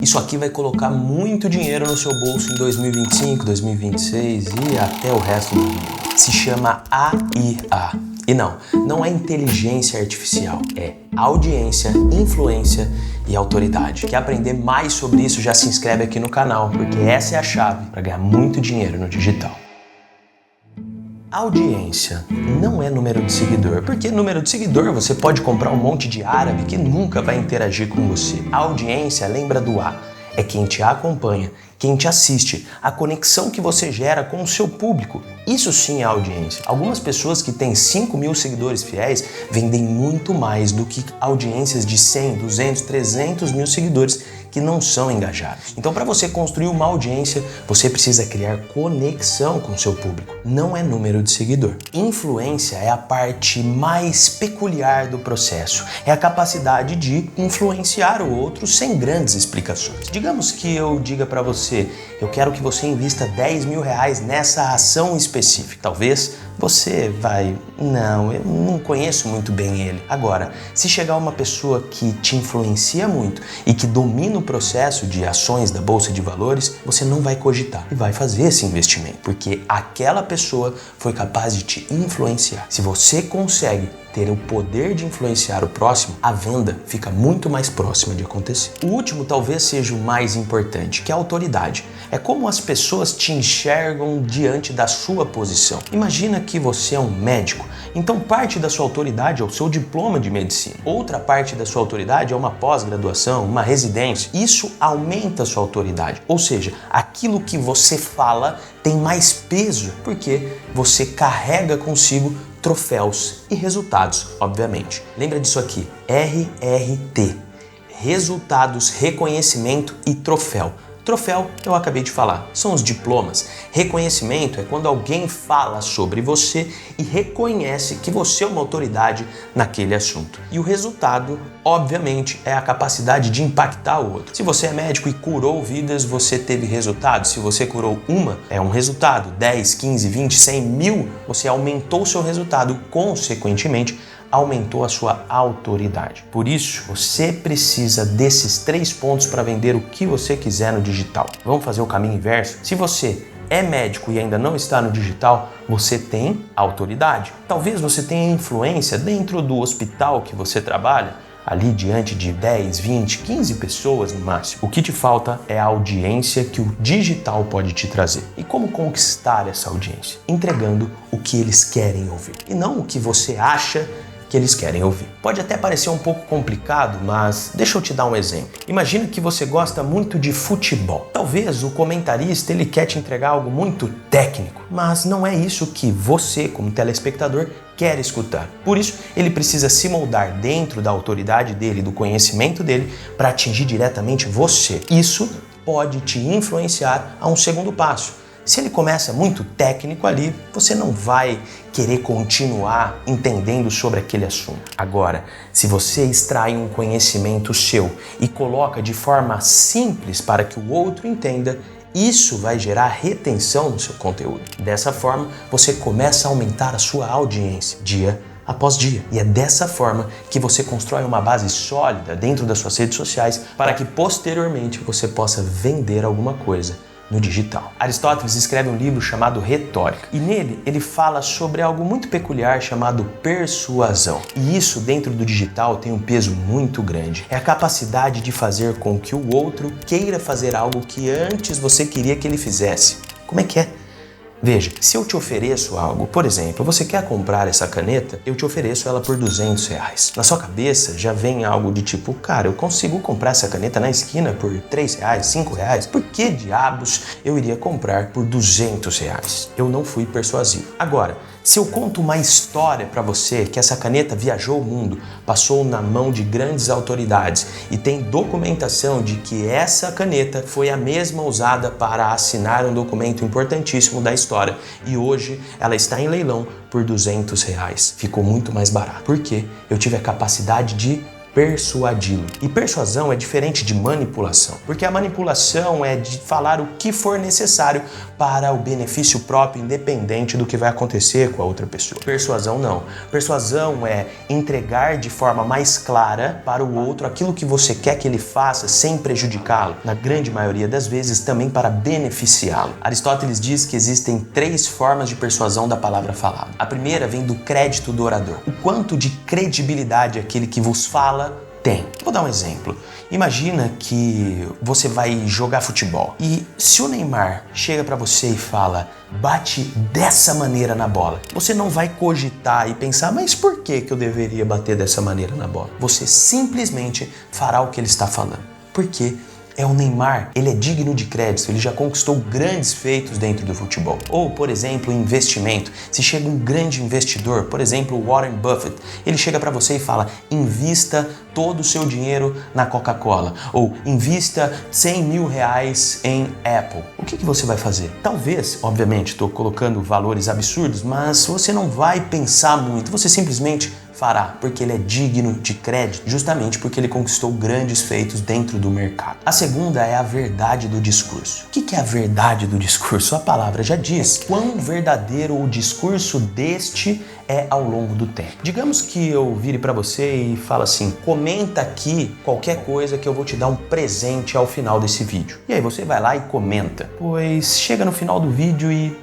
Isso aqui vai colocar muito dinheiro no seu bolso em 2025, 2026 e até o resto do vida. Se chama AIA. E não é inteligência artificial, é audiência, influência e autoridade. Quer aprender mais sobre isso? Já se inscreve aqui no canal, porque essa é a chave para ganhar muito dinheiro no digital. Audiência não é número de seguidor, porque número de seguidor você pode comprar um monte de árabe que nunca vai interagir com você. A audiência, lembra do A, é quem te acompanha, quem te assiste, a conexão que você gera com o seu público. Isso sim é audiência. Algumas pessoas que têm 5 mil seguidores fiéis vendem muito mais do que audiências de 100, 200, 300 mil seguidores que não são engajados. Então, para você construir uma audiência, você precisa criar conexão com o seu público. Não é número de seguidor. Influência é a parte mais peculiar do processo. É a capacidade de influenciar o outro sem grandes explicações. Digamos que eu diga para você, eu quero que você invista 10 mil reais nessa ação específica. Talvez você vai, não, eu não conheço muito bem ele. Agora, se chegar uma pessoa que te influencia muito e que domina o processo de ações da Bolsa de Valores, você não vai cogitar e vai fazer esse investimento, porque aquela pessoa foi capaz de te influenciar. Se você consegue ter o poder de influenciar o próximo, a venda fica muito mais próxima de acontecer. O último talvez seja o mais importante, que é a autoridade. É como as pessoas te enxergam diante da sua posição. Imagina que você é um médico, então parte da sua autoridade é o seu diploma de medicina. Outra parte da sua autoridade é uma pós-graduação, uma residência. Isso aumenta a sua autoridade. Ou seja, aquilo que você fala tem mais peso, porque você carrega consigo troféus e resultados, obviamente. Lembra disso aqui, RRT, resultados, reconhecimento e troféu. Troféu, eu acabei de falar, são os diplomas. Reconhecimento é quando alguém fala sobre você e reconhece que você é uma autoridade naquele assunto. E o resultado, obviamente, é a capacidade de impactar o outro. Se você é médico e curou vidas, você teve resultado. Se você curou uma, é um resultado. 10, 15, 20, 100 mil, você aumentou o seu resultado, consequentemente, aumentou a sua autoridade. Por isso, você precisa desses 3 pontos para vender o que você quiser no digital. Vamos fazer o caminho inverso? Se você é médico e ainda não está no digital, você tem autoridade. Talvez você tenha influência dentro do hospital que você trabalha, ali diante de 10, 20, 15 pessoas no máximo. O que te falta é a audiência que o digital pode te trazer. E como conquistar essa audiência? Entregando o que eles querem ouvir e não o que você acha que eles querem ouvir. Pode até parecer um pouco complicado, mas deixa eu te dar um exemplo. Imagina que você gosta muito de futebol. Talvez o comentarista ele quer te entregar algo muito técnico, mas não é isso que você, como telespectador, quer escutar. Por isso, ele precisa se moldar dentro da autoridade dele, do conhecimento dele, para atingir diretamente você. Isso pode te influenciar a um segundo passo. Se ele começa muito técnico ali, você não vai querer continuar entendendo sobre aquele assunto. Agora, se você extrai um conhecimento seu e coloca de forma simples para que o outro entenda, isso vai gerar retenção no seu conteúdo. Dessa forma, você começa a aumentar a sua audiência dia após dia. E é dessa forma que você constrói uma base sólida dentro das suas redes sociais para que posteriormente você possa vender alguma coisa no digital. Aristóteles escreve um livro chamado Retórica e nele ele fala sobre algo muito peculiar chamado persuasão. E isso dentro do digital tem um peso muito grande. É a capacidade de fazer com que o outro queira fazer algo que antes você queria que ele fizesse. Como é que é? Veja, se eu te ofereço algo, por exemplo, você quer comprar essa caneta, eu te ofereço ela por 200 reais. Na sua cabeça já vem algo de tipo, cara, eu consigo comprar essa caneta na esquina por 3 reais, 5 reais? Por que diabos eu iria comprar por 200 reais? Eu não fui persuasivo. Agora, se eu conto uma história para você que essa caneta viajou o mundo, passou na mão de grandes autoridades e tem documentação de que essa caneta foi a mesma usada para assinar um documento importantíssimo da história e hoje ela está em leilão por 200 reais. Ficou muito mais barato. Porque eu tive a capacidade de persuadi-lo. E persuasão é diferente de manipulação, porque a manipulação é de falar o que for necessário para o benefício próprio, independente do que vai acontecer com a outra pessoa. Persuasão não. Persuasão é entregar de forma mais clara para o outro aquilo que você quer que ele faça sem prejudicá-lo, na grande maioria das vezes também para beneficiá-lo. Aristóteles diz que existem 3 formas de persuasão da palavra falada. A primeira vem do crédito do orador. O quanto de credibilidade aquele que vos fala tem. Vou dar um exemplo. Imagina que você vai jogar futebol e se o Neymar chega para você e fala, bate dessa maneira na bola, você não vai cogitar e pensar, mas por que eu deveria bater dessa maneira na bola? Você simplesmente fará o que ele está falando. Por quê? É o Neymar, ele é digno de crédito, ele já conquistou grandes feitos dentro do futebol. Ou, por exemplo, investimento. Se chega um grande investidor, por exemplo, Warren Buffett, ele chega para você e fala, invista todo o seu dinheiro na Coca-Cola. Ou invista 100 mil reais em Apple. O que você vai fazer? Talvez, obviamente, estou colocando valores absurdos, mas você não vai pensar muito, você simplesmente fará, porque ele é digno de crédito, justamente porque ele conquistou grandes feitos dentro do mercado. A segunda é a verdade do discurso. O que é a verdade do discurso? A palavra já diz. Quão verdadeiro o discurso deste é ao longo do tempo. Digamos que eu vire para você e falo assim, comenta aqui qualquer coisa que eu vou te dar um presente ao final desse vídeo. E aí você vai lá e comenta, pois chega no final do vídeo e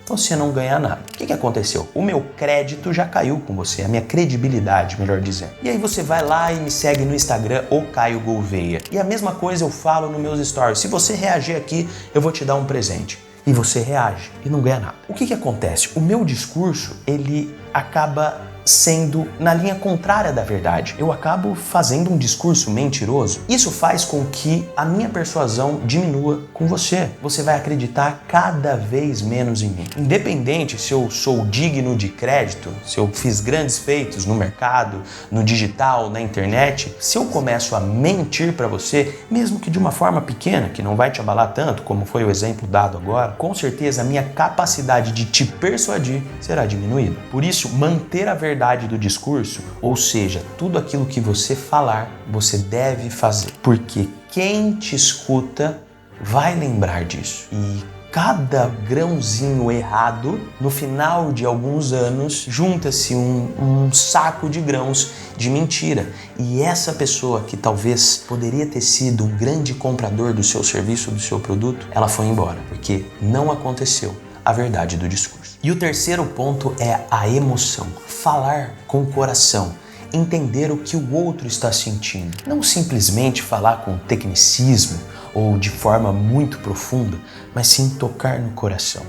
você não ganha nada. O que aconteceu? O meu crédito já caiu com você, a minha credibilidade, melhor dizendo. E aí você vai lá e me segue no Instagram, o Caio Gouveia. E a mesma coisa eu falo nos meus stories. Se você reagir aqui, eu vou te dar um presente. E você reage e não ganha nada. O que acontece? O meu discurso, ele acaba sendo na linha contrária da verdade. Eu acabo fazendo um discurso mentiroso. Isso faz com que a minha persuasão diminua com você. Você vai acreditar cada vez menos em mim. Independente se eu sou digno de crédito, se eu fiz grandes feitos no mercado, no digital, na internet, se eu começo a mentir para você, mesmo que de uma forma pequena, que não vai te abalar tanto, como foi o exemplo dado agora, com certeza a minha capacidade de te persuadir será diminuída. Por isso, manter a verdade do discurso, ou seja, tudo aquilo que você falar, você deve fazer, porque quem te escuta vai lembrar disso. E cada grãozinho errado, no final de alguns anos, junta-se um saco de grãos de mentira. E essa pessoa que talvez poderia ter sido um grande comprador do seu serviço, do seu produto, ela foi embora, porque não aconteceu a verdade do discurso. E o terceiro ponto é a emoção. Falar com o coração. Entender o que o outro está sentindo. Não simplesmente falar com tecnicismo ou de forma muito profunda, mas sim tocar no coração.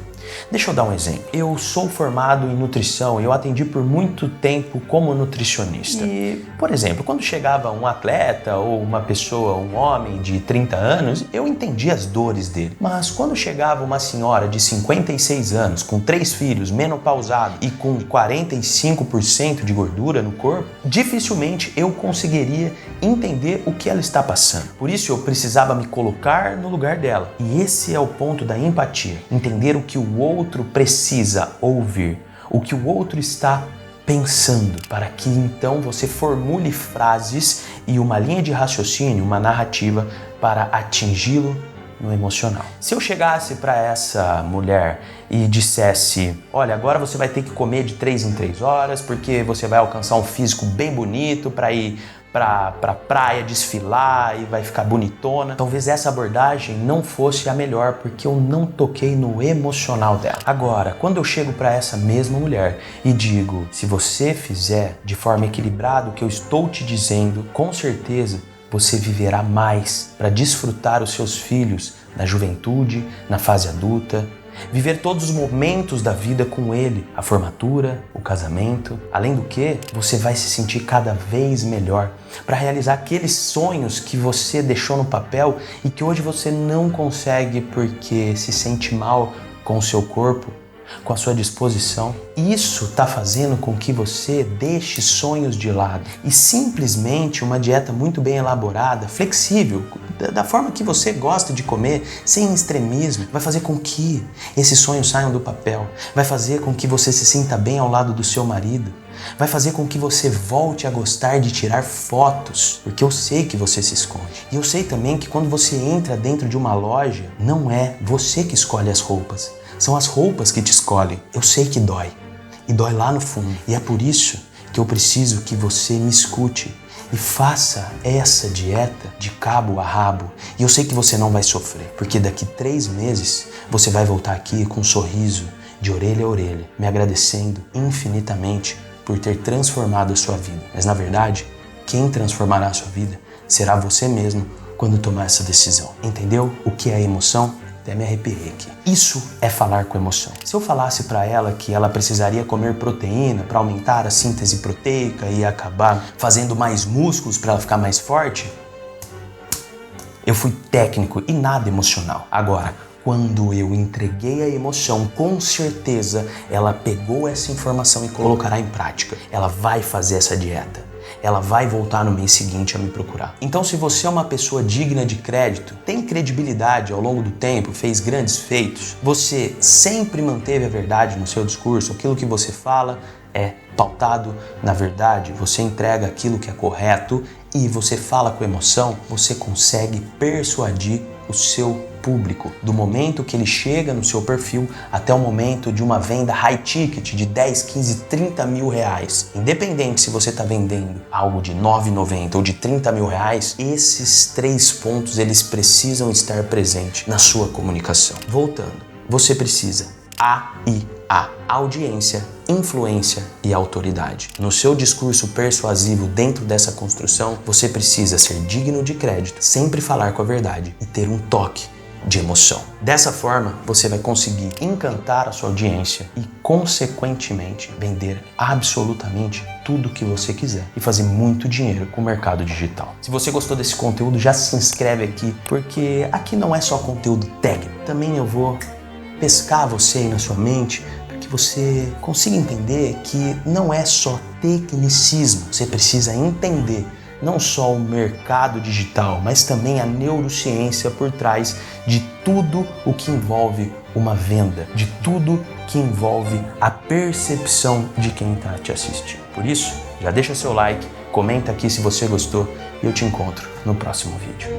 Deixa eu dar um exemplo. Eu sou formado em nutrição e eu atendi por muito tempo como nutricionista. E, por exemplo, quando chegava um atleta ou uma pessoa, um homem de 30 anos, eu entendia as dores dele. Mas quando chegava uma senhora de 56 anos, com 3 filhos, menopausada e com 45% de gordura no corpo, dificilmente eu conseguiria entender o que ela está passando. Por isso eu precisava me colocar no lugar dela. E esse é o ponto da empatia. Entender o que o outro precisa ouvir, o que o outro está pensando, para que então você formule frases e uma linha de raciocínio, uma narrativa para atingi-lo no emocional. Se eu chegasse para essa mulher e dissesse, olha, agora você vai ter que comer de 3 em 3 horas porque você vai alcançar um físico bem bonito para ir pra praia desfilar e vai ficar bonitona. Talvez essa abordagem não fosse a melhor porque eu não toquei no emocional dela. Agora, quando eu chego para essa mesma mulher e digo, se você fizer de forma equilibrada o que eu estou te dizendo, com certeza você viverá mais para desfrutar os seus filhos na juventude, na fase adulta, viver todos os momentos da vida com ele, a formatura, o casamento. Além do que, você vai se sentir cada vez melhor para realizar aqueles sonhos que você deixou no papel e que hoje você não consegue porque se sente mal com o seu corpo, com a sua disposição. Isso está fazendo com que você deixe sonhos de lado e simplesmente uma dieta muito bem elaborada, flexível, da forma que você gosta de comer, sem extremismo, vai fazer com que esses sonhos saiam do papel, vai fazer com que você se sinta bem ao lado do seu marido, vai fazer com que você volte a gostar de tirar fotos, porque eu sei que você se esconde. E eu sei também que quando você entra dentro de uma loja, não é você que escolhe as roupas, são as roupas que te escolhem. Eu sei que dói, e dói lá no fundo. E é por isso que eu preciso que você me escute e faça essa dieta de cabo a rabo. E eu sei que você não vai sofrer, porque daqui 3 meses você vai voltar aqui com um sorriso de orelha a orelha, me agradecendo infinitamente por ter transformado a sua vida. Mas na verdade, quem transformará a sua vida será você mesmo quando tomar essa decisão. Entendeu o que é emoção? Até me arrepiei aqui. Isso é falar com emoção. Se eu falasse para ela que ela precisaria comer proteína para aumentar a síntese proteica e acabar fazendo mais músculos para ela ficar mais forte, eu fui técnico e nada emocional. Agora, quando eu entreguei a emoção, com certeza ela pegou essa informação e colocará em prática. Ela vai fazer essa dieta. Ela vai voltar no mês seguinte a me procurar. Então, se você é uma pessoa digna de crédito, tem credibilidade ao longo do tempo, fez grandes feitos, você sempre manteve a verdade no seu discurso, aquilo que você fala é pautado na verdade, você entrega aquilo que é correto e você fala com emoção, você consegue persuadir o seu público, do momento que ele chega no seu perfil até o momento de uma venda high ticket de 10, 15, 30 mil reais. Independente se você está vendendo algo de 9,90 ou de 30 mil reais, esses 3 pontos eles precisam estar presentes na sua comunicação. Voltando, você precisa AIA, audiência, influência e autoridade. No seu discurso persuasivo dentro dessa construção, você precisa ser digno de crédito, sempre falar com a verdade e ter um toque de emoção. Dessa forma, você vai conseguir encantar a sua audiência e, consequentemente, vender absolutamente tudo que você quiser e fazer muito dinheiro com o mercado digital. Se você gostou desse conteúdo, já se inscreve aqui, porque aqui não é só conteúdo técnico. Também eu vou pescar você aí na sua mente para que você consiga entender que não é só tecnicismo. Você precisa entender não só o mercado digital, mas também a neurociência por trás de tudo o que envolve uma venda, de tudo que envolve a percepção de quem está te assistindo. Por isso, já deixa seu like, comenta aqui se você gostou e eu te encontro no próximo vídeo.